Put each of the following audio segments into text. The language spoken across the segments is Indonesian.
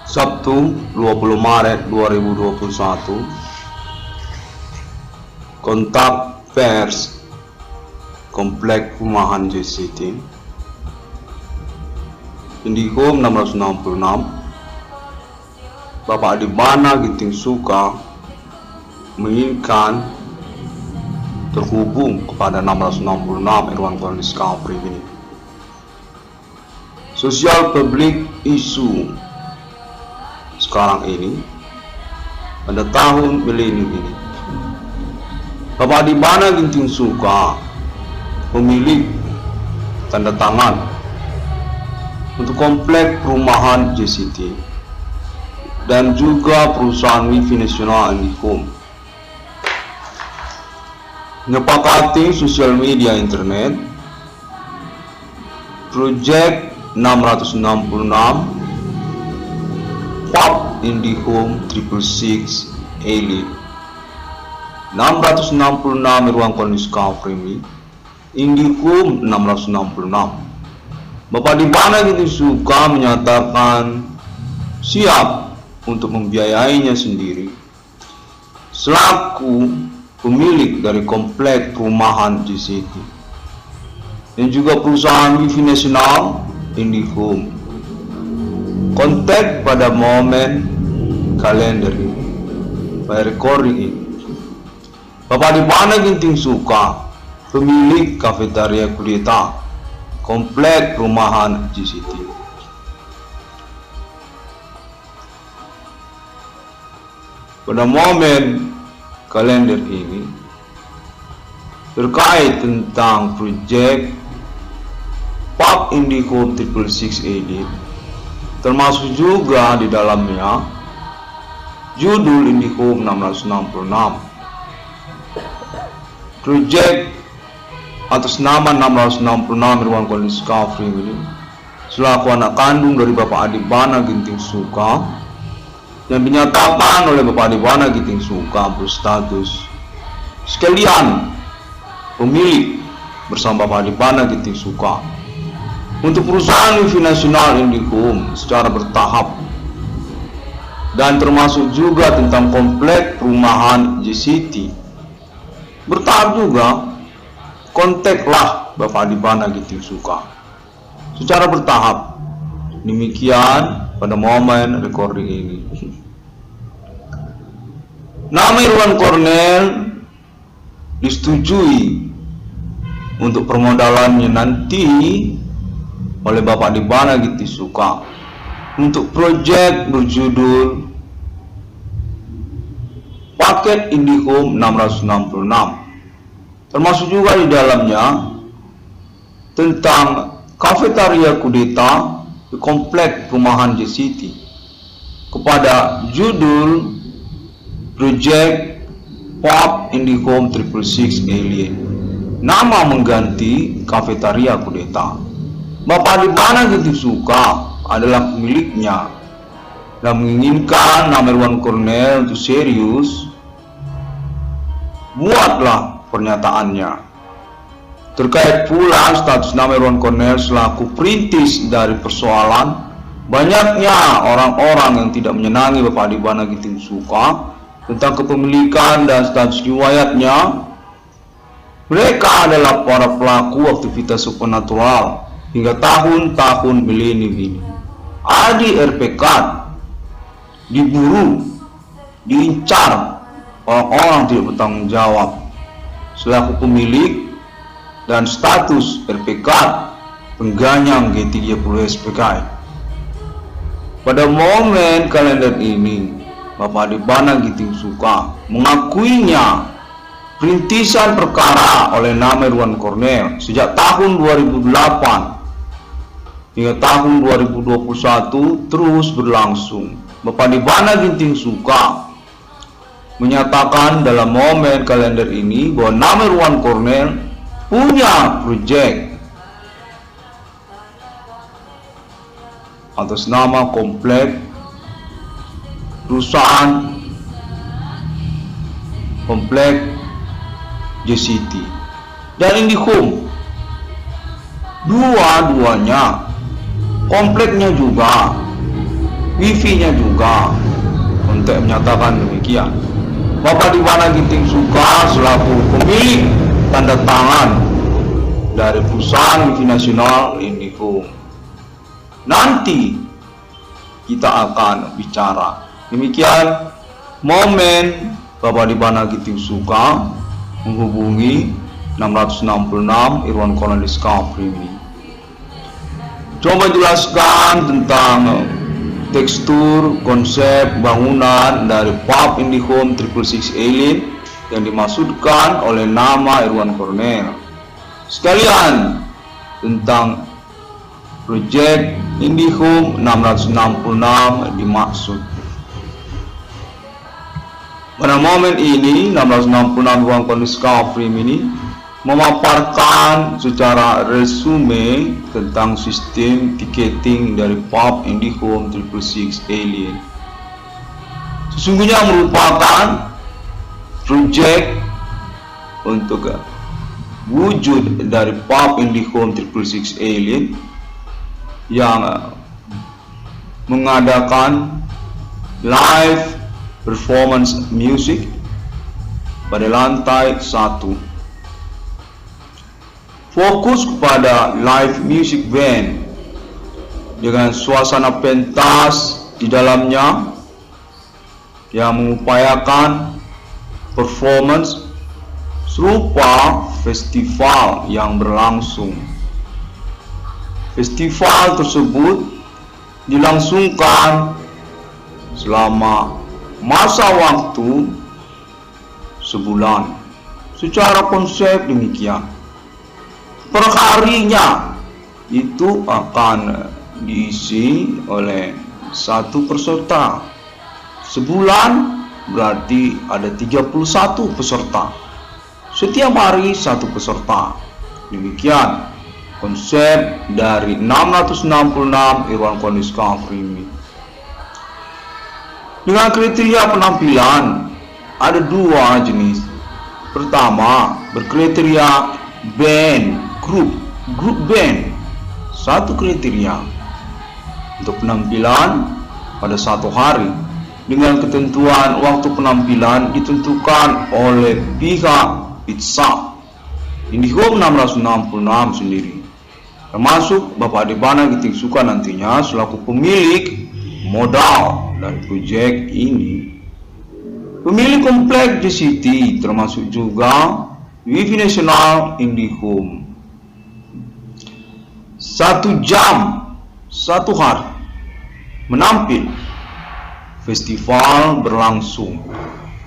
Sabtu 20 Maret 2021. Kontak pers Komplek Perumahan JCT, Indihome 666. Bapak Adibana Ginting Suka menginginkan terhubung kepada 666 Irwan Cornelis Kapri ini. Sosial publik isu sekarang ini pada tahun milenium ini. Bapak Adibana Ginting Suka pemilik tanda tangan untuk komplek perumahan JCT dan juga perusahaan Wifi Nasional Indihome menyepakati sosial media internet Project 666 PAP Indihome 666 Elite 666 Irwan Cornelis Kapri Indihome 666. Bapak Adibana Ginting Suka menyatakan siap untuk membiayainya sendiri selaku pemilik dari komplek perumahan JCT dan juga perusahaan Wifi Nasional Indihome. Kontak pada momen kalender ini, pada recording ini. Bapak Adibana Ginting Suka pemilik kafetaria Kudeta komplek perumahan JCT. Pada momen kalender ini terkait tentang proyek PAP Indihome 666 Elite, termasuk juga di dalamnya judul Indihome 666. Proyek atas nama 666 Irwan Cornelis Kapri ini selaku anak kandung dari Bapak Adibana Ginting Suka yang dinyatakan oleh Bapak Adibana Ginting Suka berstatus sekalian pemilik bersama Bapak Adibana Ginting Suka untuk perusahaan Wifi Nasional Indihome secara bertahap, dan termasuk juga tentang komplek perumahan JCT bertahap juga. Kontaklah Bapak Adibana Ginting Suka secara bertahap. Demikian pada momen recording ini. Nama Irwan Cornel disetujui untuk permodalannya nanti oleh Bapak Adibana Ginting Suka untuk proyek berjudul Paket Indihome 666, termasuk juga di dalamnya tentang kafetaria Kudeta di komplek perumahan JCT kepada judul Project PAP Indihome 666 Elite, nama mengganti kafetaria Kudeta. Bapak Adibana Ginting Suka adalah pemiliknya dan menginginkan nama Irwan Cornel untuk serius. Buatlah pernyataannya terkait pula status nama Irwan Cornel selaku perintis dari persoalan banyaknya orang-orang yang tidak menyenangi Bapak Adibana Ginting Suka tentang kepemilikan dan status riwayatnya. Mereka adalah para pelaku aktivitas supernatural hingga tahun-tahun milenium ini. Adi RPK diburu, diincar orang-orang tidak bertanggung jawab selaku pemilik dan status RPK pengganyang G30 SPK. Pada momen kalender ini, Bapak Adibana Ginting Suka mengakuinya perintisan perkara oleh nama Irwan Cornel sejak tahun 2008 hingga tahun 2021 terus berlangsung. Bapak Adibana Ginting Suka menyatakan dalam momen kalender ini bahwa nama Irwan Cornel punya proyek atas nama komplek perusahaan komplek JCT dan Indihome. Dua-duanya kompleknya juga wifi-nya juga untuk menyatakan demikian. Bapak Dibana Ginting Suka selaku pemilik tanda tangan dari perusahaan wifi nasional IndiHome. Nanti kita akan bicara. Demikian momen Bapak Dibana Ginting Suka menghubungi 666 Irwan Cornelis Primi. Coba jelaskan tentang tekstur, konsep bangunan dari pub IndiHome 666 Alien yang dimaksudkan oleh nama Irwan Cornel. Sekalian tentang proyek IndiHome 666 dimaksud. Pada momen ini 666 Irwan Cornelis Primi ini memaparkan secara resume tentang sistem tiketing dari pub IndiHome 666 Alien. Sesungguhnya merupakan proyek untuk wujud dari pub IndiHome 666 Alien yang mengadakan live performance music pada lantai 1. Fokus kepada live music band dengan suasana pentas di dalamnya yang mengupayakan performance serupa festival yang berlangsung. Festival tersebut dilangsungkan selama masa waktu sebulan. Secara konsep demikian. Perharinya itu akan diisi oleh satu peserta. Sebulan berarti ada 31 peserta. Setiap hari satu peserta. Demikian konsep dari 666 Irwan Cornelis Primi. Dengan kriteria penampilan ada dua jenis. Pertama, berkriteria band, grup band. Satu kriteria untuk penampilan pada satu hari dengan ketentuan waktu penampilan ditentukan oleh pihak pizza IndiHome 666 sendiri, termasuk Bapak Dibana Ginting Suka nantinya selaku pemilik modal dari proyek ini. Pemilik komplek JCT termasuk juga wifi nasional IndiHome. 1 jam, 1 hari menampil festival berlangsung,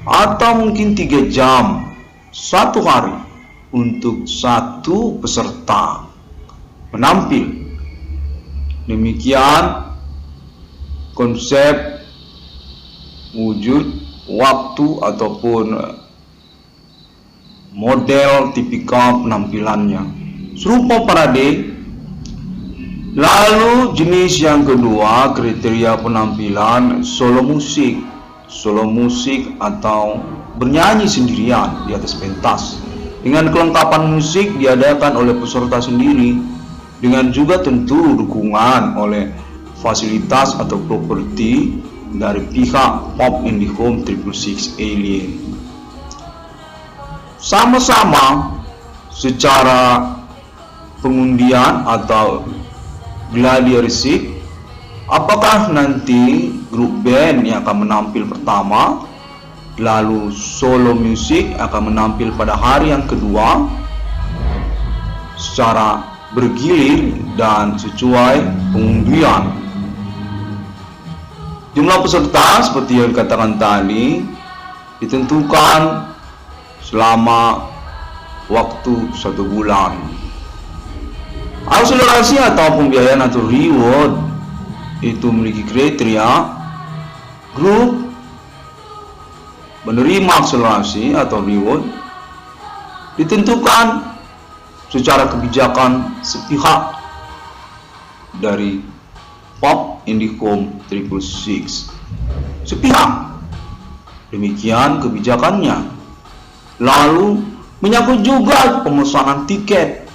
atau mungkin 3 jam, 1 hari untuk satu peserta menampil. Demikian konsep wujud waktu ataupun model tipikal penampilannya serupa parade. Lalu jenis yang kedua, kriteria penampilan solo musik atau bernyanyi sendirian di atas pentas dengan kelengkapan musik diadakan oleh peserta sendiri, dengan juga tentu dukungan oleh fasilitas atau properti dari pihak pub IndiHome 666 Alien. Sama-sama secara pengundian atau gladi resik, apakah nanti grup band yang akan menampil pertama, lalu solo musik akan menampil pada hari yang kedua secara bergilir dan sesuai pengundian. Jumlah peserta seperti yang dikatakan tadi ditentukan selama waktu 1 bulan. Akselerasi atau pembiayaan atau reward itu memiliki kriteria. Grup menerima akselerasi atau reward ditentukan secara kebijakan sepihak dari pub IndiHome 666. Sepihak, demikian kebijakannya. Lalu menyangkut juga pemesanan tiket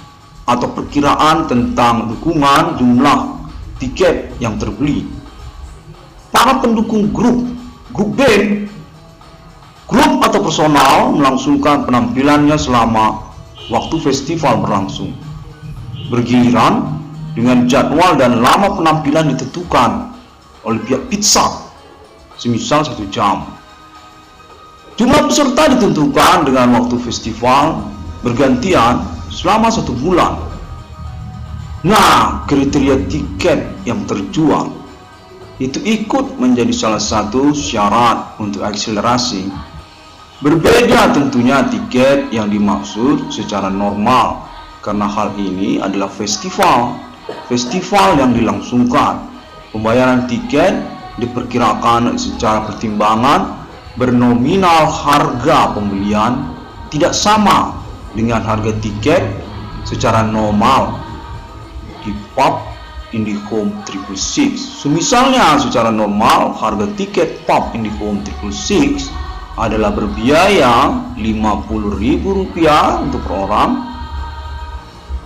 atau perkiraan tentang dukungan jumlah tiket yang terbeli. para pendukung grup band, grup atau personal melangsungkan penampilannya selama waktu festival berlangsung. Bergiliran dengan jadwal dan lama penampilan ditentukan oleh pihak pizza, semisal 1 jam. Jumlah peserta ditentukan dengan waktu festival bergantian selama 1 bulan. Nah, kriteria tiket yang terjual itu ikut menjadi salah satu syarat untuk akselerasi. Berbeda tentunya tiket yang dimaksud secara normal, karena hal ini adalah festival yang dilangsungkan. Pembayaran tiket diperkirakan secara pertimbangan bernominal harga pembelian tidak sama dengan harga tiket secara normal di pub IndiHome 666. Semisalnya secara normal harga tiket pub IndiHome 666 adalah berbiaya Rp50.000 untuk per orang.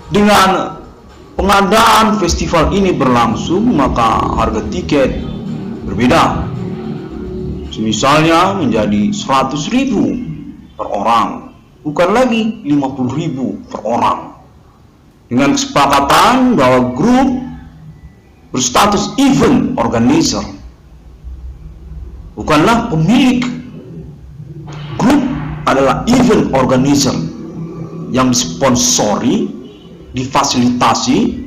Dengan pengadaan festival ini berlangsung, maka harga tiket berbeda. Semisalnya menjadi Rp100.000 per orang, bukan lagi Rp50.000 per orang. Dengan kesepakatan bahwa grup berstatus event organizer, bukanlah pemilik. Grup adalah event organizer yang disponsori, difasilitasi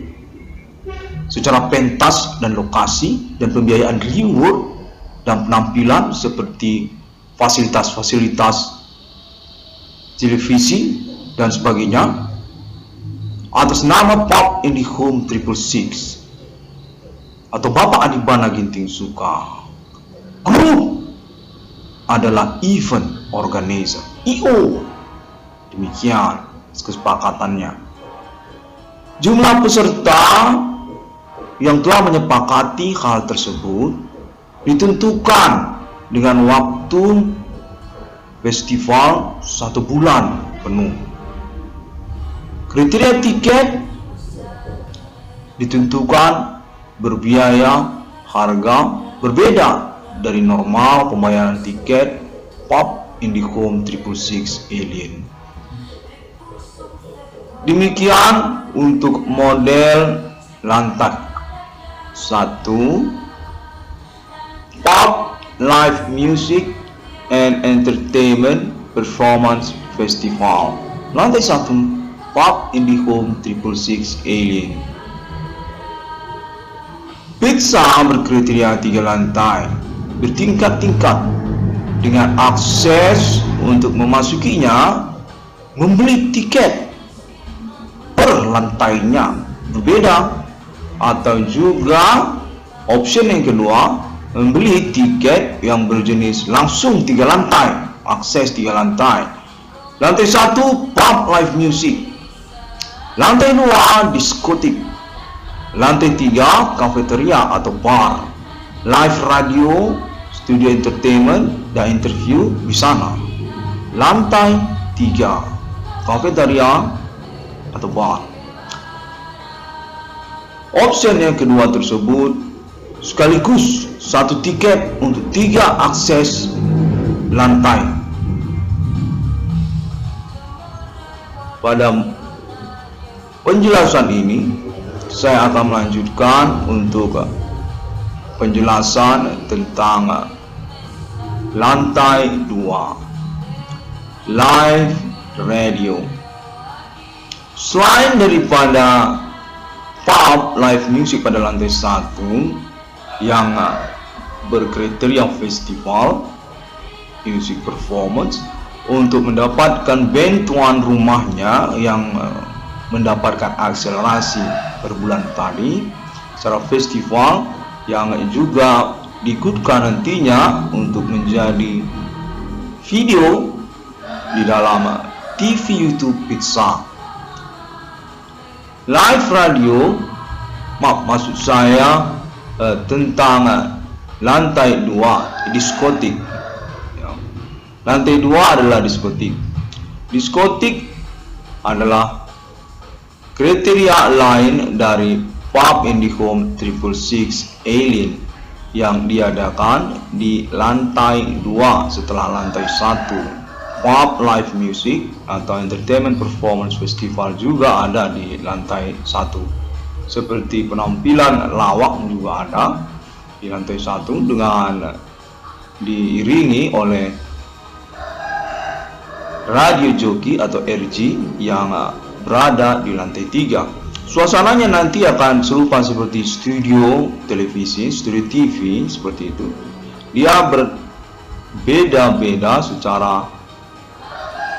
secara pentas dan lokasi, dan pembiayaan reward dan penampilan seperti fasilitas-fasilitas televisi dan sebagainya atas nama pub IndiHome 666 atau Bapak Adibana Ginting Suka. Grup adalah event organizer, IO. Demikian kesepakatannya. Jumlah peserta yang telah menyepakati hal tersebut ditentukan dengan waktu festival 1 bulan penuh. Kriteria tiket ditentukan berbiaya harga berbeda dari normal pembayaran tiket pub IndiHome 666 Alien. Demikian untuk model lantai 1 pub live music and entertainment performance festival. Lantai 1 pub IndiHome 666 Alien. Pizza berkriteria 3 lantai bertingkat-tingkat dengan akses untuk memasukinya. Membeli tiket per lantainya berbeda, atau juga option yang kedua, membeli tiket yang berjenis langsung 3 lantai, akses 3 lantai. Lantai 1 pub live music, lantai 2 diskotik, lantai 3 kafeteria atau bar, live radio, studio entertainment dan interview di sana. Lantai 3 kafeteria atau bar. Option yang kedua tersebut sekaligus 1 tiket untuk 3 akses lantai. Pada penjelasan ini saya akan melanjutkan untuk penjelasan tentang lantai 2 live radio. Selain daripada pub live music pada lantai 1 yang berkriteria festival music performance, untuk mendapatkan band tuan rumahnya yang mendapatkan akselerasi per bulan tadi secara festival, yang juga diikutkan nantinya untuk menjadi video di dalam TV YouTube Pizza. Live radio, maksud saya tentang lantai 2 diskotik. Lantai 2 adalah diskotik. Diskotik adalah kriteria lain dari pub IndiHome 666 Alien. yang diadakan di lantai 2 setelah lantai 1. Pop Live Music atau Entertainment Performance Festival juga ada di lantai 1. Seperti penampilan lawak juga ada di lantai 1 dengan diiringi oleh radio joki atau RJ yang berada di lantai 3. Suasananya nanti akan serupa seperti studio televisi, studio TV seperti itu. Dia berbeda-beda secara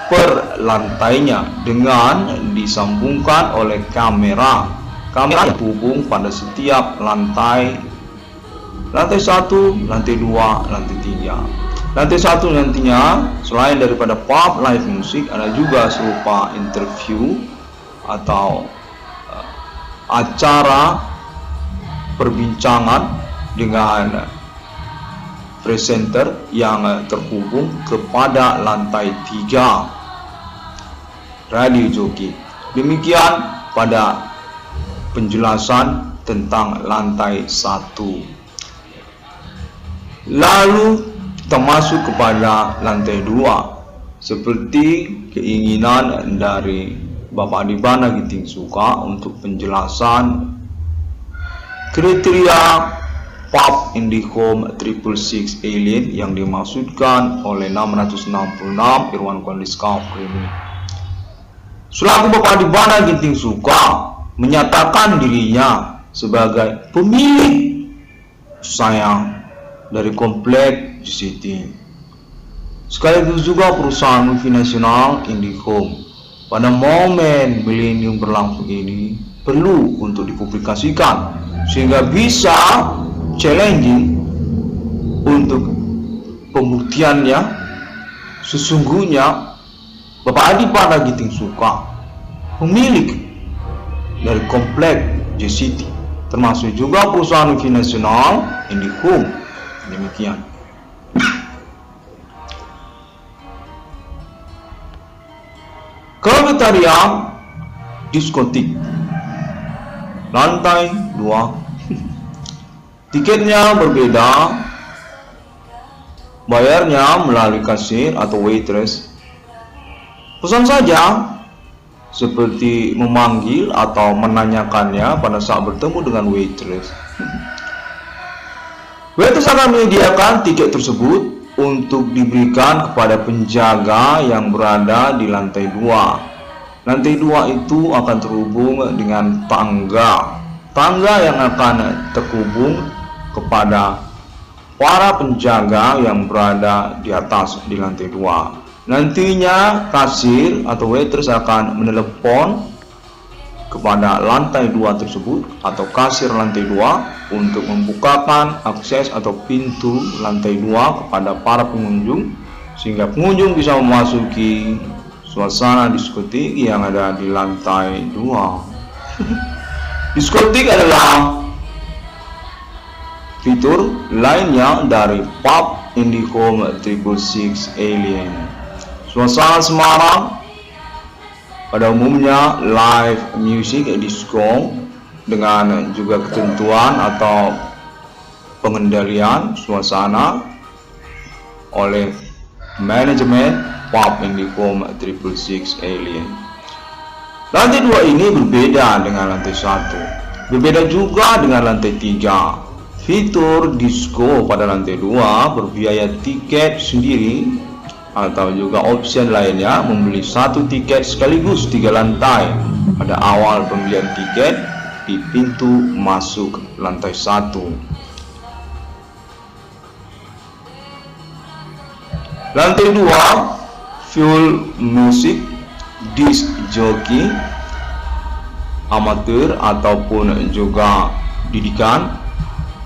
per lantainya dengan disambungkan oleh kamera yang terhubung pada setiap lantai 1, lantai 2, lantai 3. Lantai 1 nantinya selain daripada pop live music ada juga serupa interview atau acara perbincangan dengan presenter yang terhubung kepada lantai 3 radio joki. Demikian pada penjelasan tentang lantai 1. Lalu kita masuk kepada lantai 2. Seperti keinginan dari Bapak Adibana Giting Suka untuk penjelasan kriteria Pop IndiHome 666 Alien yang dimaksudkan oleh 666 Irwan Discovery ini. Selaku Bapak Adibana Giting Suka menyatakan dirinya sebagai pemilik sayang dari komplek GCT, sekaligus juga perusahaan multinasional IndiHome. Pada momen milenium berlangsung ini perlu untuk dipublikasikan sehingga bisa challenging untuk pembuktiannya. Sesungguhnya Bapak Adibana Giting Suka pemilik dari komplek GCT, termasuk juga perusahaan multinasional IndiHome. Demikian. Kafetaria diskotik lantai 2. Tiketnya berbeda, bayarnya melalui kasir atau waitress. Pesan saja seperti memanggil atau menanyakannya pada saat bertemu dengan waitress. Waitress akan menyediakan tiket tersebut untuk diberikan kepada penjaga yang berada di lantai 2. Lantai 2 itu akan terhubung dengan tangga yang akan terhubung kepada para penjaga yang berada di atas di lantai 2. Nantinya kasir atau waitress akan menelepon kepada lantai 2 tersebut atau kasir lantai 2 untuk membukakan akses atau pintu lantai 2 kepada para pengunjung, sehingga pengunjung bisa memasuki suasana diskotik yang ada di lantai 2. Diskotik adalah fitur lainnya dari Pop IndiHome 666 Alien. Suasana Semarang pada umumnya live music disco dengan juga ketentuan atau pengendalian suasana oleh manajemen Pop IndiHome 666 Alien. Lantai 2 ini berbeda dengan lantai 1. Berbeda juga dengan lantai 3. Fitur disco pada lantai 2 berbiaya tiket sendiri atau juga opsi lainnya membeli satu tiket sekaligus 3 lantai pada awal pembelian tiket di pintu masuk lantai 1. Lantai 2 full music disc jockey amatir ataupun juga didikan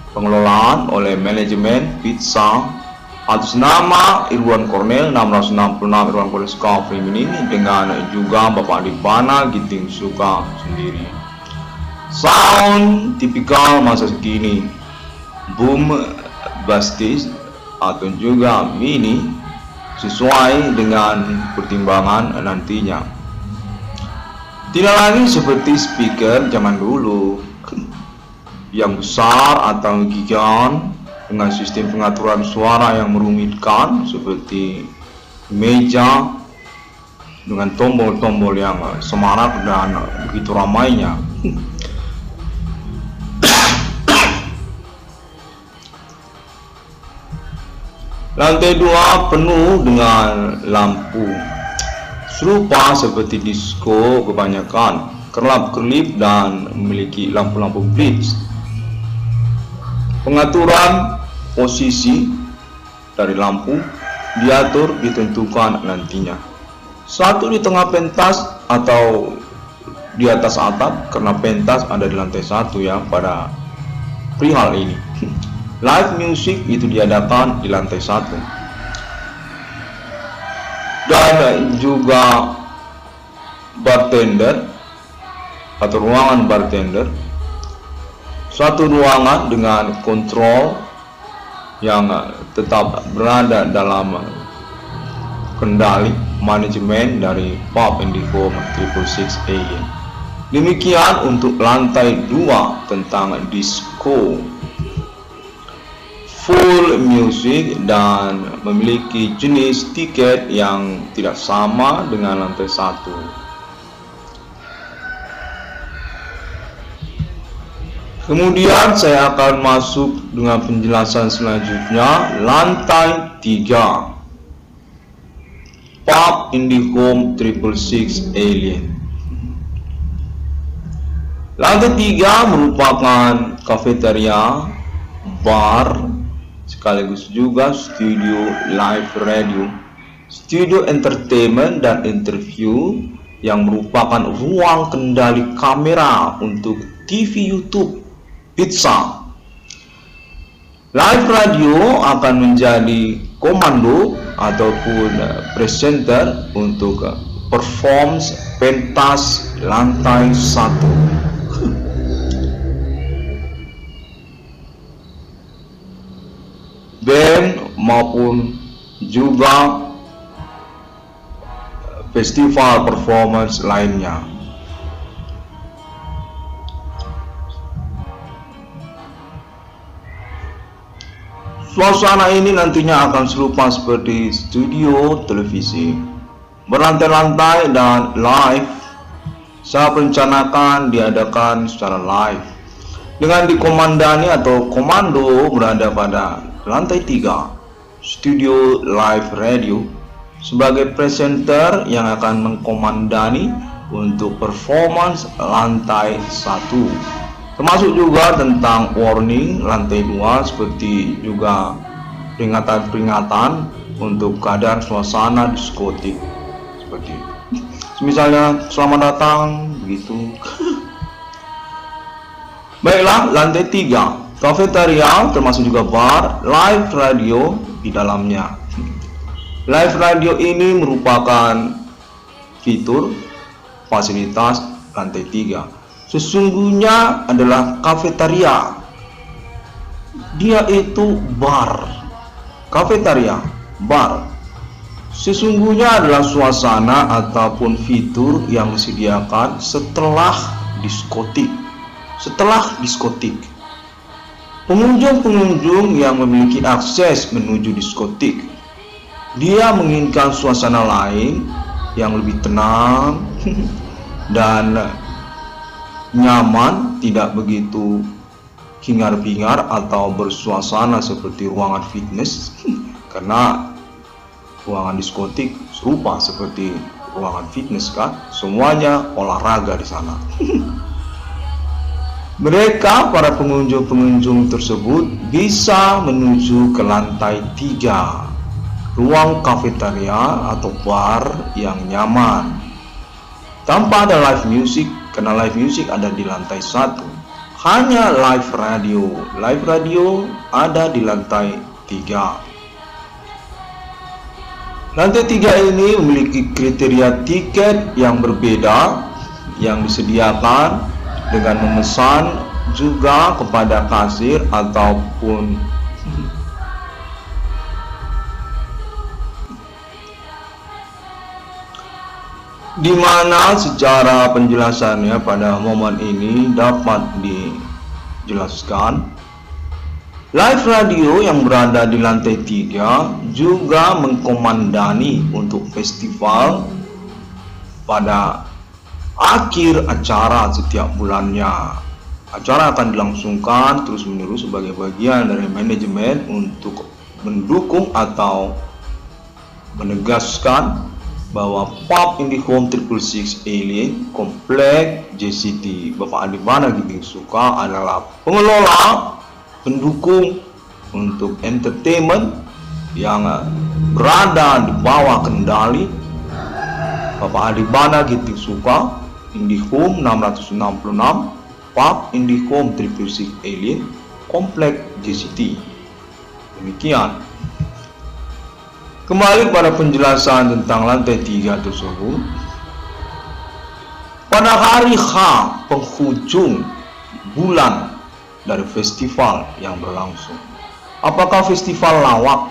pengelolaan oleh manajemen pizza atas nama Irwan Cornel 666 Irwan Cornel Discovery ini dengan juga Bapak Adibana Giting Suka sendiri. Sound tipikal masa kini, boom bastis atau juga mini sesuai dengan pertimbangan nantinya. Tidak lagi seperti speaker zaman dulu yang besar atau gigan dengan sistem pengaturan suara yang merumitkan seperti meja dengan tombol-tombol yang semarak dan begitu ramainya. Lantai 2 penuh dengan lampu, serupa seperti disco kebanyakan, kerlap-kerlip dan memiliki lampu-lampu blitz. Pengaturan posisi dari lampu diatur ditentukan nantinya. Satu di tengah pentas atau di atas atap, karena pentas ada di lantai 1 ya pada perihal ini. Live music itu diadakan di lantai 1. Dan juga bartender atau ruangan bartender, suatu ruangan dengan kontrol yang tetap berada dalam kendali manajemen dari pub IndiHome 666 Alien. Demikian untuk lantai 2 tentang disco. Full music dan memiliki jenis tiket yang tidak sama dengan lantai 1. Kemudian saya akan masuk dengan penjelasan selanjutnya, lantai 3. Pub IndiHome 666 Alien. Lantai 3 merupakan kafeteria, bar, sekaligus juga studio live radio, studio entertainment dan interview yang merupakan ruang kendali kamera untuk TV YouTube, pizza. Live radio akan menjadi komando ataupun presenter untuk performance pentas lantai 1. Band maupun juga festival performance lainnya. Suasana ini nantinya akan serupa seperti studio televisi, berlantai-lantai dan live. Saya rencanakan diadakan secara live dengan dikomandani atau komando berada pada lantai 3, studio live radio, sebagai presenter yang akan mengkomandani untuk performance lantai 1. Termasuk juga tentang warning lantai 2 seperti juga peringatan-peringatan untuk keadaan suasana diskotik seperti misalnya selamat datang begitu. Baiklah, lantai 3 kafeteria termasuk juga bar, live radio di dalamnya. Live radio ini merupakan fitur fasilitas lantai 3. Sesungguhnya adalah kafeteria, dia itu bar. Kafeteria, bar, sesungguhnya adalah suasana ataupun fitur yang disediakan setelah diskotik. Pengunjung-pengunjung yang memiliki akses menuju diskotik, dia menginginkan suasana lain yang lebih tenang dan nyaman, tidak begitu hingar-bingar atau bersuasana seperti ruangan fitness karena ruangan diskotik serupa seperti ruangan fitness kan, semuanya olahraga di sana. Mereka, para pengunjung-pengunjung tersebut bisa menuju ke lantai 3, ruang kafeteria atau bar yang nyaman tanpa ada live music, karena live music ada di lantai 1. Hanya live radio ada di lantai 3. Lantai 3 ini memiliki kriteria tiket yang berbeda yang disediakan dengan memesan juga kepada kasir ataupun di mana secara penjelasannya pada momen ini dapat dijelaskan Live Radio yang berada di lantai 3 juga mengkomandani untuk festival pada akhir acara setiap bulannya. Acara akan dilangsungkan terus-menerus sebagai bagian dari manajemen untuk mendukung atau menegaskan bahwa Pub IndiHome 666 Alien Komplek JCT Bapak Adibana Ginting Suka adalah pengelola pendukung untuk entertainment yang berada di bawah kendali Bapak Adibana Ginting Suka, IndiHome 666, Pub IndiHome 666 Alien Komplek JCT. Demikian. Kembali pada penjelasan tentang lantai 3 tersebut. Pada hari H penghujung bulan dari festival yang berlangsung, apakah festival lawak?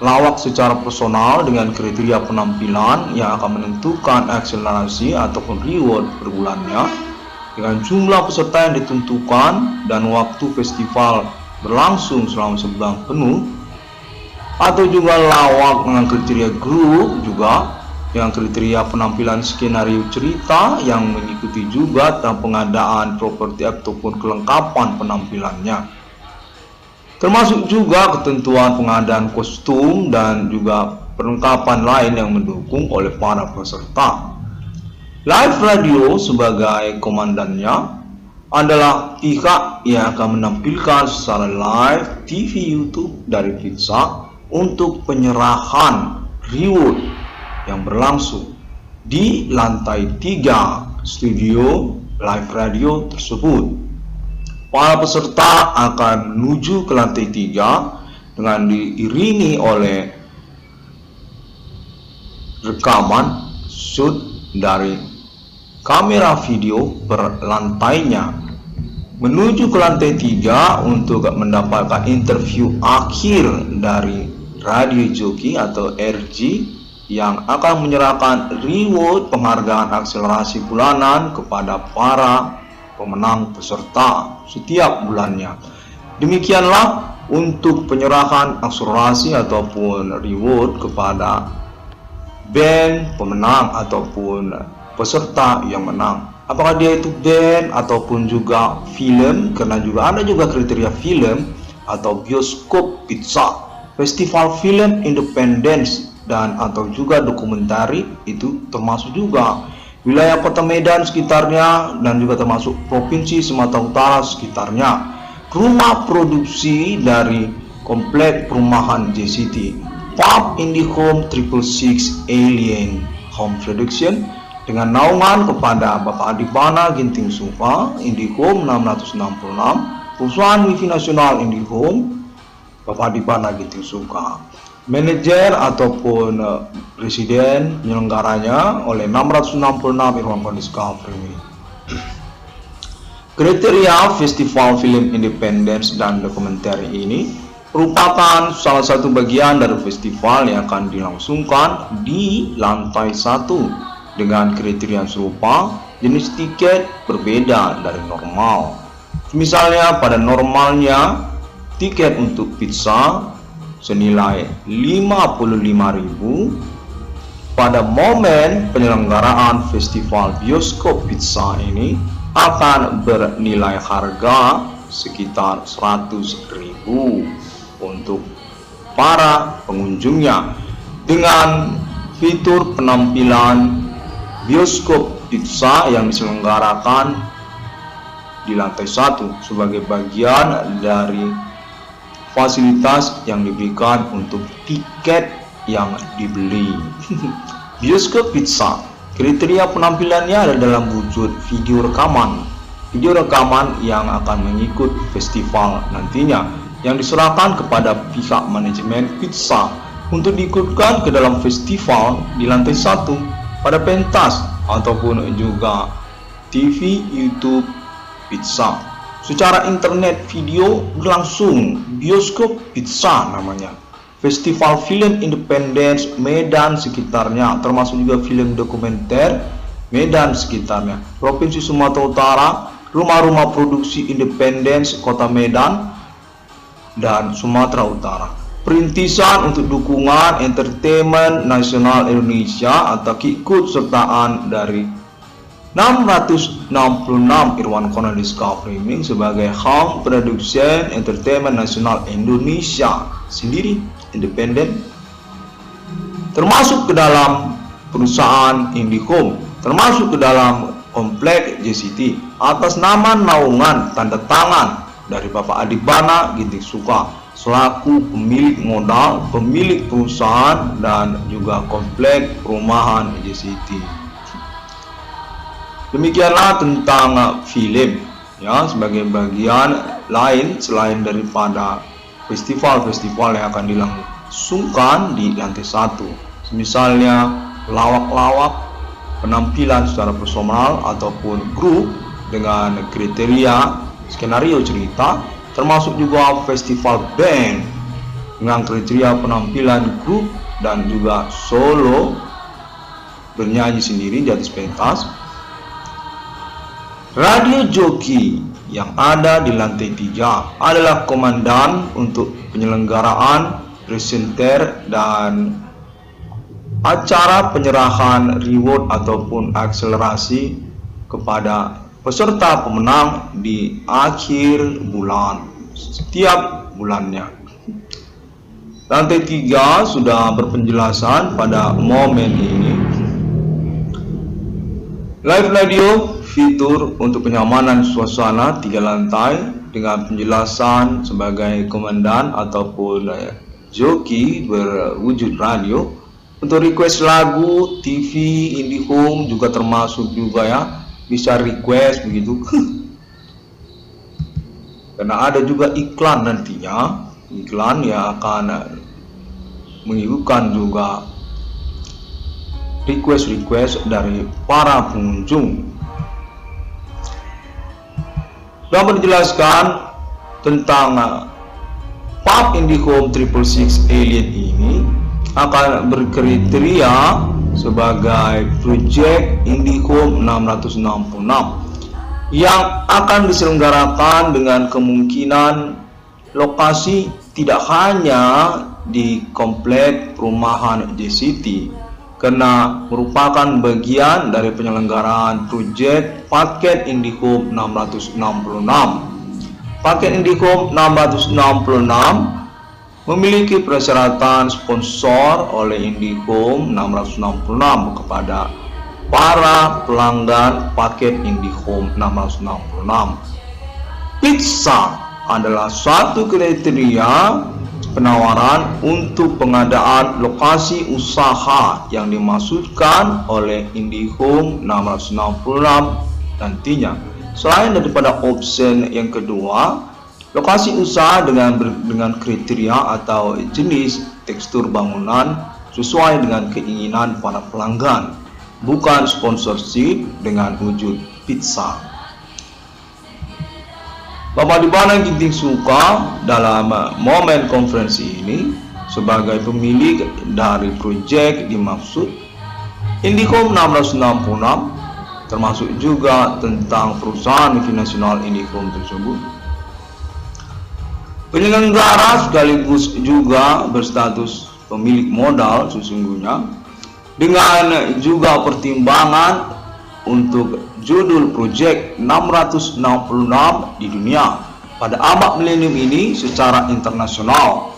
Lawak secara personal dengan kriteria penampilan yang akan menentukan akselerasi ataupun reward per bulannya dengan jumlah peserta yang ditentukan dan waktu festival berlangsung selama sebulan penuh, atau juga lawak dengan kriteria grup juga dengan kriteria penampilan skenario cerita yang mengikuti juga tentang pengadaan properti ataupun kelengkapan penampilannya, termasuk juga ketentuan pengadaan kostum dan juga perlengkapan lain yang mendukung oleh para peserta. Live Radio sebagai komandannya adalah pihak yang akan menampilkan secara live TV YouTube dari Pizza untuk penyerahan reward yang berlangsung di lantai 3 studio Live Radio tersebut. Para peserta akan menuju ke lantai 3 dengan diiringi oleh rekaman shoot dari kamera video per lantainya. Menuju ke lantai 3 untuk mendapatkan interview akhir dari radio joki atau RJ yang akan menyerahkan reward penghargaan akselerasi bulanan kepada para pemenang peserta setiap bulannya. Demikianlah untuk penyerahan akselerasi ataupun reward kepada band pemenang ataupun peserta yang menang. Apakah dia itu band ataupun juga film, karena juga ada juga kriteria film atau bioskop pizza, festival film independence dan atau juga dokumentari, itu termasuk juga wilayah Kota Medan sekitarnya dan juga termasuk Provinsi Sumatera Utara sekitarnya. Rumah produksi dari komplek perumahan JCT Pub IndiHome 666 Alien Home Production dengan naungan kepada Bapak Adibana Ginting Suka, IndiHome 666, perusahaan wifi nasional IndiHome, Bapak Adibana Ginting Suka, manajer ataupun presiden penyelenggaranya oleh 666 Irwan Discovery. Kriteria Festival Film Independence dan Dokumenter ini merupakan salah satu bagian dari festival yang akan dilangsungkan di lantai 1 dengan kriteria serupa. Jenis tiket berbeda dari normal. Misalnya pada normalnya tiket untuk pizza senilai 55.000, pada momen penyelenggaraan festival bioskop pizza ini akan bernilai harga sekitar 100.000 untuk para pengunjungnya. Dengan fitur penampilan bioskop pizza yang diselenggarakan di lantai 1 sebagai bagian dari fasilitas yang diberikan untuk tiket yang dibeli. Bioskop pizza, kriteria penampilannya ada dalam wujud video rekaman yang akan mengikut festival nantinya, yang diserahkan kepada pihak manajemen pizza untuk diikutkan ke dalam festival di lantai 1 pada pentas ataupun juga TV YouTube pizza. Secara internet video berlangsung bioskop pizza namanya. Festival Film Independence Medan sekitarnya, termasuk juga film dokumenter Medan sekitarnya. Provinsi Sumatera Utara, rumah-rumah produksi Independence Kota Medan, dan Sumatera Utara. Perintisan untuk dukungan entertainment nasional Indonesia atau keikutsertaan dari 666 Irwan Cornel Discovery ini sebagai home production entertainment nasional Indonesia sendiri, independen, termasuk ke dalam perusahaan IndiHome, termasuk ke dalam komplek JCT atas nama naungan tanda tangan dari Bapak Adibana Ginting Suka selaku pemilik modal, pemilik perusahaan dan juga komplek perumahan JCT. Demikianlah tentang film ya, sebagai bagian lain selain daripada festival-festival yang akan dilangsungkan di lantai 1. Misalnya lawak-lawak, penampilan secara personal ataupun grup dengan kriteria skenario cerita, termasuk juga festival band dengan kriteria penampilan grup dan juga solo bernyanyi sendiri di atas pentas. Radio joki yang ada di lantai 3 adalah komandan untuk penyelenggaraan, presenter dan acara penyerahan reward ataupun akselerasi kepada peserta pemenang di akhir bulan setiap bulannya. Lantai 3 sudah berpenjelasan pada momen ini. Live radio fitur untuk kenyamanan suasana 3 lantai dengan penjelasan sebagai komandan ataupun joki berwujud radio. Untuk request lagu, TV, IndiHome juga termasuk juga ya, bisa request begitu. Karena ada juga iklan nantinya, iklan yang akan mengikutkan juga request dari para pengunjung. Dapat dijelaskan tentang pub IndiHome 666 Alien ini akan berkriteria sebagai proyek IndiHome 666 yang akan diselenggarakan dengan kemungkinan lokasi tidak hanya di komplek perumahan JCT, karena merupakan bagian dari penyelenggaraan proyek paket IndiHome 666. Paket IndiHome 666 memiliki persyaratan sponsor oleh IndiHome 666 kepada para pelanggan paket IndiHome 666. Pizza adalah suatu kriteria penawaran untuk pengadaan lokasi usaha yang dimaksudkan oleh IndiHome 666 nantinya. Selain daripada opsi yang kedua, lokasi usaha dengan kriteria atau jenis tekstur bangunan sesuai dengan keinginan para pelanggan, bukan sponsorship dengan wujud pizza. Bapak Adibana Ginting Suka dalam momen konferensi ini sebagai pemilik dari proyek dimaksud IndiHome 666, termasuk juga tentang perusahaan multinasional IndiHome tersebut. Penyelenggara sekaligus juga berstatus pemilik modal sesungguhnya, dengan juga pertimbangan untuk judul proyek 666 di dunia pada abad milenium ini secara internasional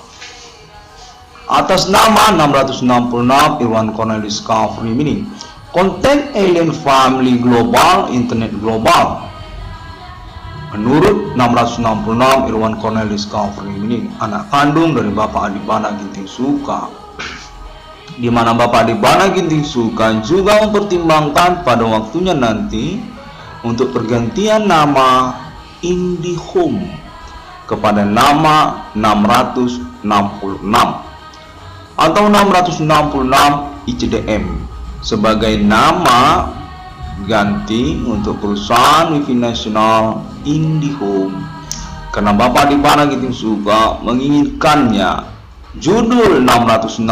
atas nama 666 Irwan Cornel Discovery Meaning Content Alien Family Global Internet Global. Menurut 666 Irwan Cornel Discovery Meaning, anak kandung dari Bapak Adibana Ginting Suka, di mana Bapak Adibana Ginting Suka juga mempertimbangkan pada waktunya nanti untuk pergantian nama IndiHome kepada nama 666 atau 666 ICDM sebagai nama ganti untuk perusahaan wifi nasional IndiHome, karena Bapak Adibana Ginting Suka menginginkannya judul 666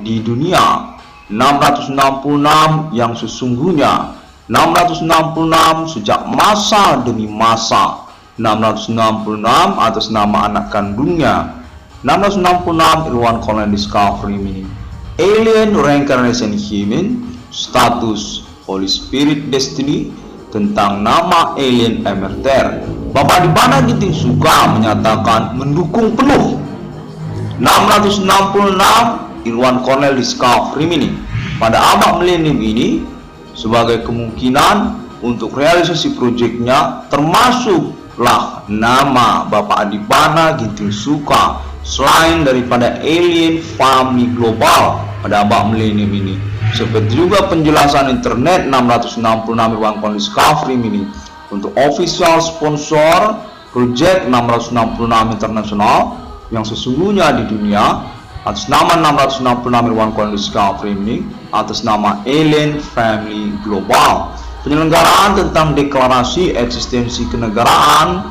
di dunia, 666 yang sesungguhnya, 666 sejak masa demi masa, 666 atas nama anak kandungnya. 666 Irwan Cornel Discovery Meaning Alien Reincarnation Human Status Holy Spirit Destiny tentang nama alien emerter. Bapak Adibana Ginting Suka menyatakan mendukung penuh. 666 Irwan Cornel Discovery Meaning pada abad milenium ini sebagai kemungkinan untuk realisasi proyeknya, termasuklah nama Bapak Adibana Ginting Suka selain daripada alien family global pada abad milenium ini. Seperti juga penjelasan internet 666 Irwan Cornel Discovery Meaning untuk official sponsor project 666 internasional yang sesungguhnya di dunia atas nama 666 Irwan Cornel Discovery Meaning atas nama Alien Family Global. Penyelenggaraan tentang deklarasi eksistensi kenegaraan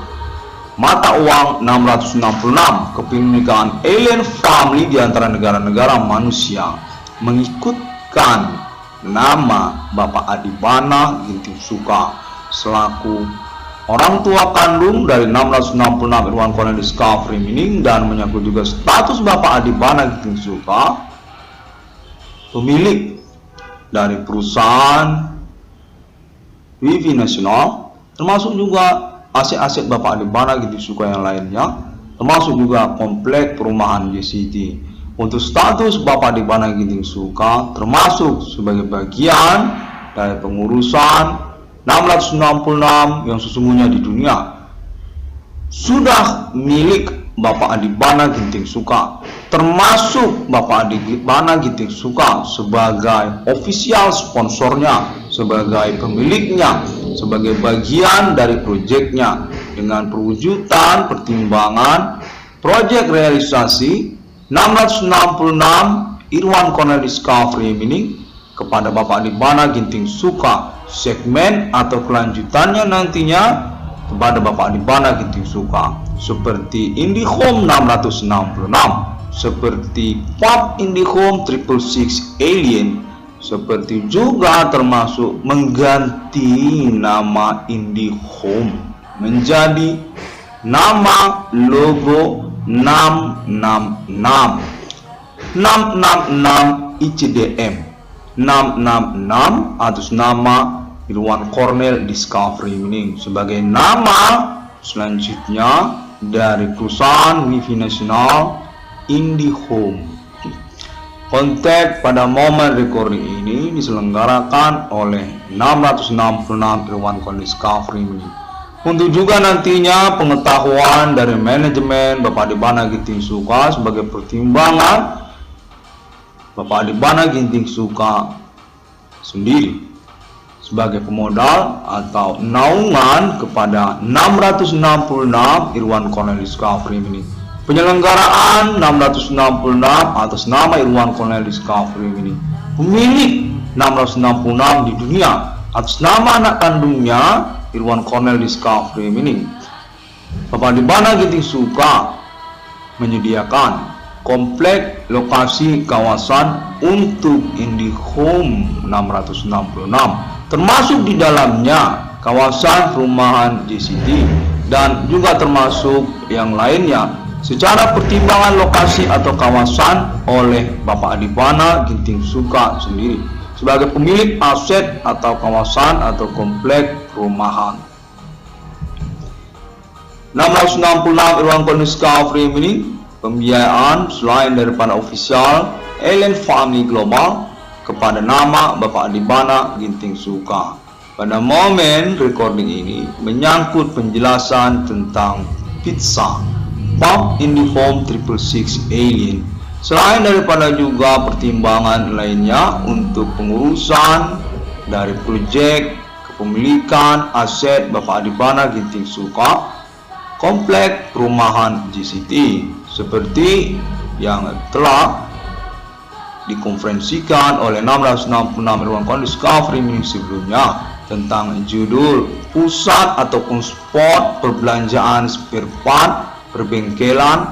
mata uang 666 kepemilikan alien family di antara negara-negara manusia mengikutkan nama Bapak Adibana Ginting Suka selaku orang tua kandung dari 666 Irwan Cornel Discovery Meaning dan menyangkut juga status Bapak Adibana Ginting Suka pemilik dari perusahaan Wifi Nasional, termasuk juga aset-aset Bapak Adibana Ginting Suka yang lainnya, termasuk juga komplek perumahan JCT. Untuk status Bapak Adibana Ginting Suka termasuk sebagai bagian dari pengurusan 666 yang sesungguhnya di dunia sudah milik Bapak Adibana Ginting Suka, termasuk Bapak Adibana Ginting Suka sebagai official sponsornya, sebagai pemiliknya, sebagai bagian dari proyeknya dengan perwujudan pertimbangan proyek realisasi 666 Irwan Cornel Discovery Meaning kepada Bapak Adibana Ginting Suka. Segmen atau kelanjutannya nantinya kepada Bapak Adibana Ginting Suka seperti IndiHome 666, seperti Pop IndiHome 666 Alien, seperti juga termasuk mengganti nama IndiHome menjadi nama logo 666 ICDM 666 atas nama Irwan Cornel Discovery Meaning sebagai nama selanjutnya dari perusahaan Wifi Nasional IndiHome. Kontak pada momen recording ini diselenggarakan oleh 666 Irwan Cornel Discovery Meaning. Untuk juga nantinya pengetahuan dari manajemen Bapak Adibana Ginting Suka sebagai pertimbangan Bapak Adibana Ginting Suka sendiri sebagai pemodal atau naungan kepada 666 Irwan Cornel Discovery Meaning. Penyelenggaraan 666 atas nama Irwan Cornel Discovery Meaning. Pemilik 666 di dunia atas nama anak kandungnya Irwan Cornel Discovery Meaning. Bapak Adibana Ginting Suka menyediakan komplek lokasi kawasan untuk IndiHome 666, termasuk di dalamnya kawasan perumahan JCT dan juga termasuk yang lainnya secara pertimbangan lokasi atau kawasan oleh Bapak Adibana Ginting Suka sendiri sebagai pemilik aset atau kawasan atau komplek perumahan. 666 Irwan Cornel Discovery Meaning pembiayaan selain daripada official Alien Family Global kepada nama Bapak Adibana Ginting Suka. Pada momen recording ini menyangkut penjelasan tentang pizza Pop IndiHome 666 Alien, selain daripada juga pertimbangan lainnya untuk pengurusan dari proyek kepemilikan aset Bapak Adibana Ginting Suka komplek perumahan JCT seperti yang telah dikonferensikan oleh 666 Irwan Cornel Discovery Meaning sebelumnya tentang judul pusat ataupun spot perbelanjaan spare part perbengkelan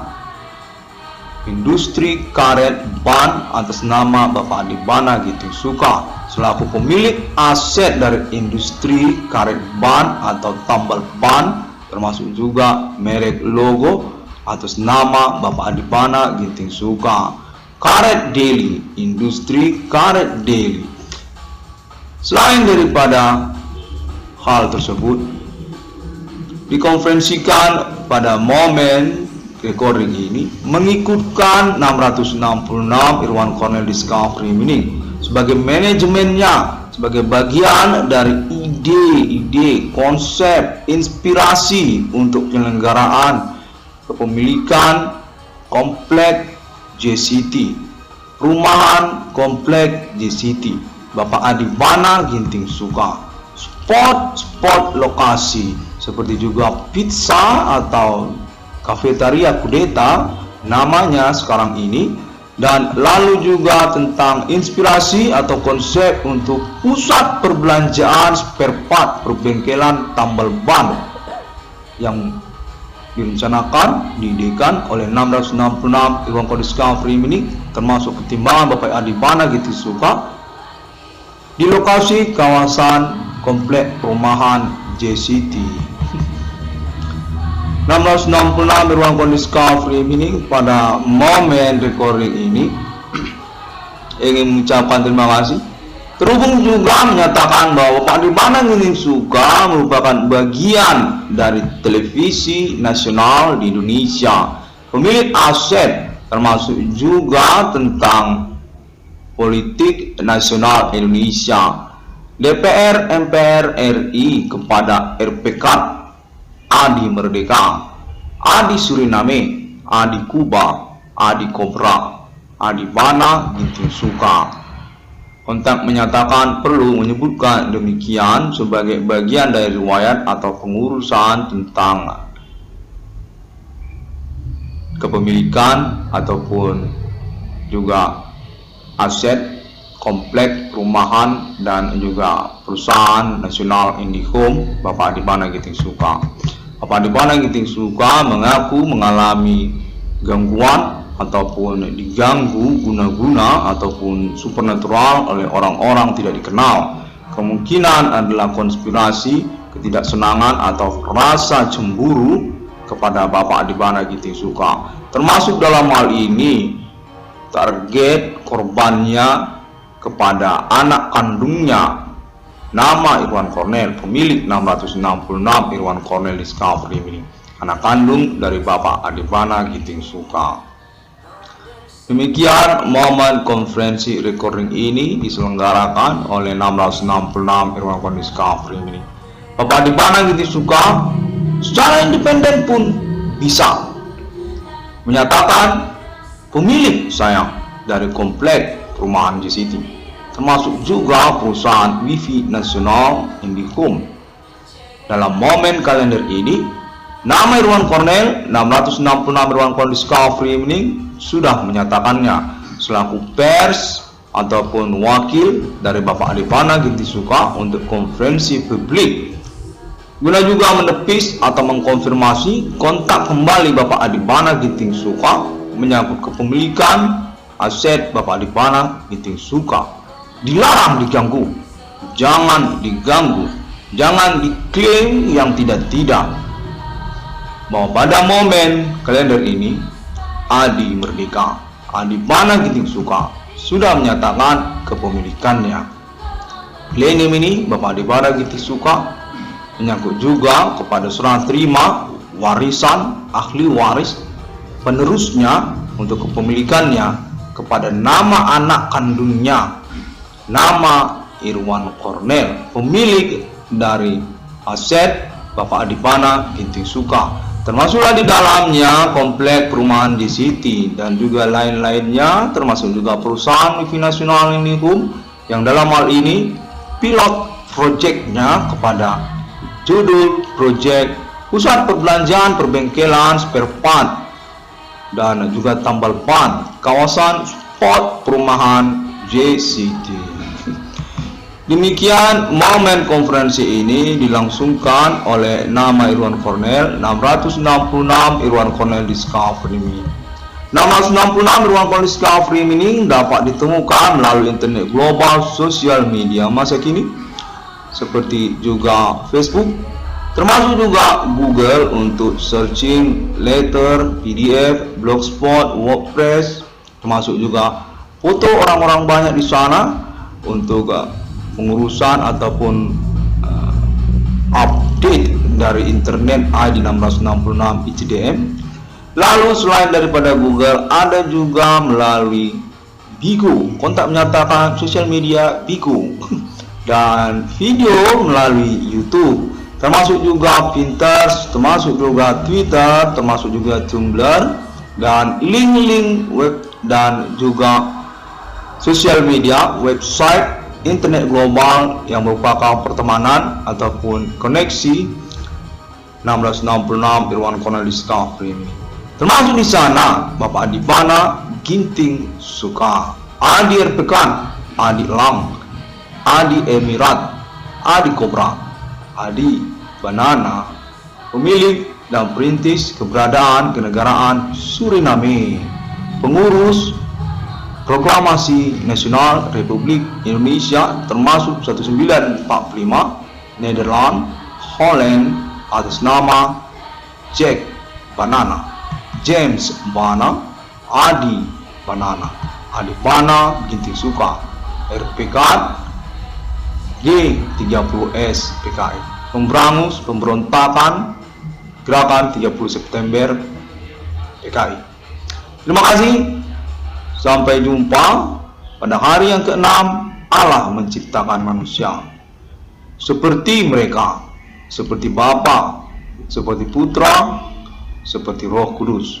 industri karet ban atas nama Bapak Adibana Ginting Suka selaku pemilik aset dari industri karet ban atau tambal ban termasuk juga merek logo atas nama Bapak Adipana Ginting Suka. Karet Daily, industri karet daily. Selain daripada hal tersebut, dikonferensikan pada momen recording ini mengikutkan 666 Irwan Cornell Discovery Meeting sebagai manajemennya, sebagai bagian dari ide-ide, konsep, inspirasi untuk penyelenggaraan kepemilikan komplek JCT, perumahan komplek JCT Bapak Adipana Ginting Suka. Spot lokasi seperti juga pizza atau kafetaria Kudeta namanya sekarang ini, dan lalu juga tentang inspirasi atau konsep untuk pusat perbelanjaan spare part perbengkelan tambal ban yang direncanakan diidekan oleh 666 Irwan Cornell Discovery ini, termasuk pertimbangan Bapak Adipana Ginting Suka di lokasi kawasan komplek perumahan JCT. 666 Irwan Cornell Discovery ini pada momen recording ini ingin mengucapkan terima kasih. Terhubung juga menyatakan bahwa Bapak Adipana Ginting Suka merupakan bagian dari televisi nasional di Indonesia, pemilik aset termasuk juga tentang politik nasional Indonesia, DPR MPR RI kepada RPK Adi Merdeka, Adi Suriname, Adi Kuba, Adi Kobra, Adipana Ginting Suka. Kontak menyatakan perlu menyebutkan demikian sebagai bagian dari riwayat atau pengurusan tentang kepemilikan ataupun juga aset komplek perumahan dan juga perusahaan nasional IndiHome Bapak Adipana Ginting Suka. Bapak Adipana Ginting Suka mengaku mengalami gangguan ataupun diganggu guna-guna ataupun supernatural oleh orang-orang tidak dikenal. Kemungkinan adalah konspirasi, ketidaksenangan atau rasa cemburu kepada Bapak Adipana Ginting Suka. Termasuk dalam hal ini target korbannya kepada anak kandungnya nama Irwan Cornell, pemilik 666 Irwan Cornell Discovery ini, anak kandung dari Bapak Adipana Ginting Suka. Demikian momen konferensi recording ini diselenggarakan oleh 666 Irwan Cornell Discovery ini. Bapak Adipana Ginting Suka secara independen pun bisa menyatakan pemilik saya dari komplek perumahan JCT, termasuk juga perusahaan wifi nasional IndiHome. Dalam momen kalender ini, nama Irwan Cornell 666 Irwan Cornell Discovery ini sudah menyatakannya selaku pers ataupun wakil dari Bapak Adipana Ginting Suka untuk konferensi publik, guna juga menepis atau mengkonfirmasi kontak kembali Bapak Adipana Ginting Suka menyangkut kepemilikan aset Bapak Adipana Ginting Suka. Dilarang diganggu, jangan diganggu, jangan diklaim yang tidak-tidak. Bahwa pada momen kalender ini Adi Merdeka, Adipana Ginting Suka sudah menyatakan kepemilikannya. Klaim ini Bapak Adipana Ginting Suka menyangkut juga kepada serah terima warisan ahli waris penerusnya untuk kepemilikannya kepada nama anak kandungnya, nama Irwan Cornell, pemilik dari aset Bapak Adipana Ginting Suka. Termasuklah di dalamnya komplek perumahan JCT dan juga lain-lainnya, termasuk juga perusahaan wifi nasional IndiHome yang dalam hal ini pilot proyeknya kepada judul proyek pusat perbelanjaan perbengkelan spare part dan juga tambal ban kawasan spot perumahan JCT. Demikian momen konferensi ini dilangsungkan oleh nama Irwan Cornell 666 Irwan Cornell Discovery ini. 666 Irwan Cornell Discovery ini dapat ditemukan melalui internet global sosial media masa kini seperti juga Facebook, termasuk juga Google untuk searching letter, PDF, Blogspot, WordPress, termasuk juga foto orang-orang banyak di sana untuk pengurusan ataupun update dari internet ID 666 ICDM. Lalu selain daripada Google, ada juga melalui Bigo, kontak menyatakan sosial media Bigo, dan video melalui YouTube, termasuk juga Pinterest, termasuk juga Twitter, termasuk juga Tumblr, dan link-link web dan juga sosial media, website, internet global yang merupakan pertemanan ataupun koneksi 666 Irwan Cornel Discovery ini. Termasuk di sana Bapak Adibana Ginting Suka, Adi Erpekan, Adi Lang, Adi Emirat, Adi Kobra, Adi Banana, pemilik dan perintis keberadaan kenegaraan Suriname, pengurus Proklamasi Nasional Republik Indonesia termasuk 1945, Nederland, Holland, atas nama Jack Banana, James Bana, Adi Banana, Adi Bana Ginting Suka, RPK G30S PKI, pemberangus pemberontakan Gerakan 30 September PKI. Terima kasih. Sampai jumpa pada hari yang ke-6. Allah menciptakan manusia seperti mereka, seperti Bapa, seperti Putra, seperti Roh Kudus.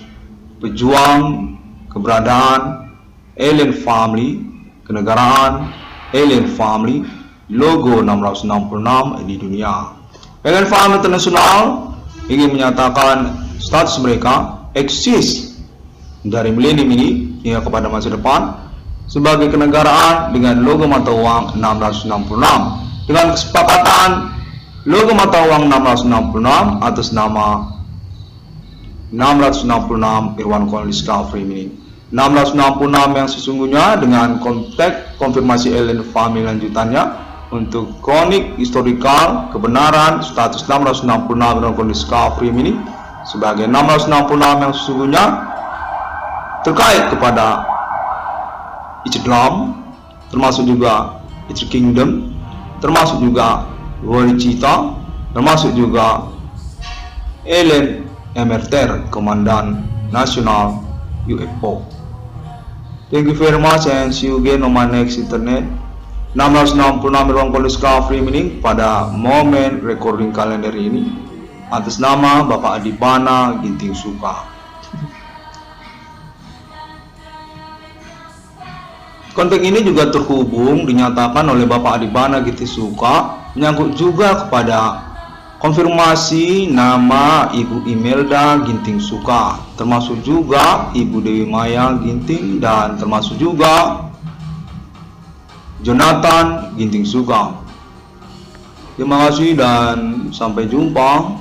Pejuang keberadaan Alien Family, kenegaraan Alien Family, logo 666 di dunia. Alien Family Internasional ingin menyatakan status mereka eksis dari milenium ini hingga kepada masa depan sebagai kenegaraan dengan logo mata uang 666, dengan kesepakatan logo mata uang 666 atas nama 666 Irwan Cornel Discovery ini. 666 yang sesungguhnya dengan konteks konfirmasi Alien Family lanjutannya untuk kronik historikal kebenaran status 666 Irwan Cornel Discovery ini sebagai 666 yang sesungguhnya terkait kepada Islam, termasuk juga It's Kingdom, termasuk juga Waricita, termasuk juga Ellen Emerter, Komandan Nasional UFO. Thank you very much and see you again on my next internet. 666 Irwan Cornel Discovery ini pada momen recording kalender ini atas nama Bapak Adibana Ginting Suka. Konten ini juga terhubung dinyatakan oleh Bapak Adibana Ginting Suka menyangkut juga kepada konfirmasi nama Ibu Imelda Ginting Suka, termasuk juga Ibu Dewi Maya Ginting, dan termasuk juga Jonathan Ginting Suka. Terima kasih dan sampai jumpa.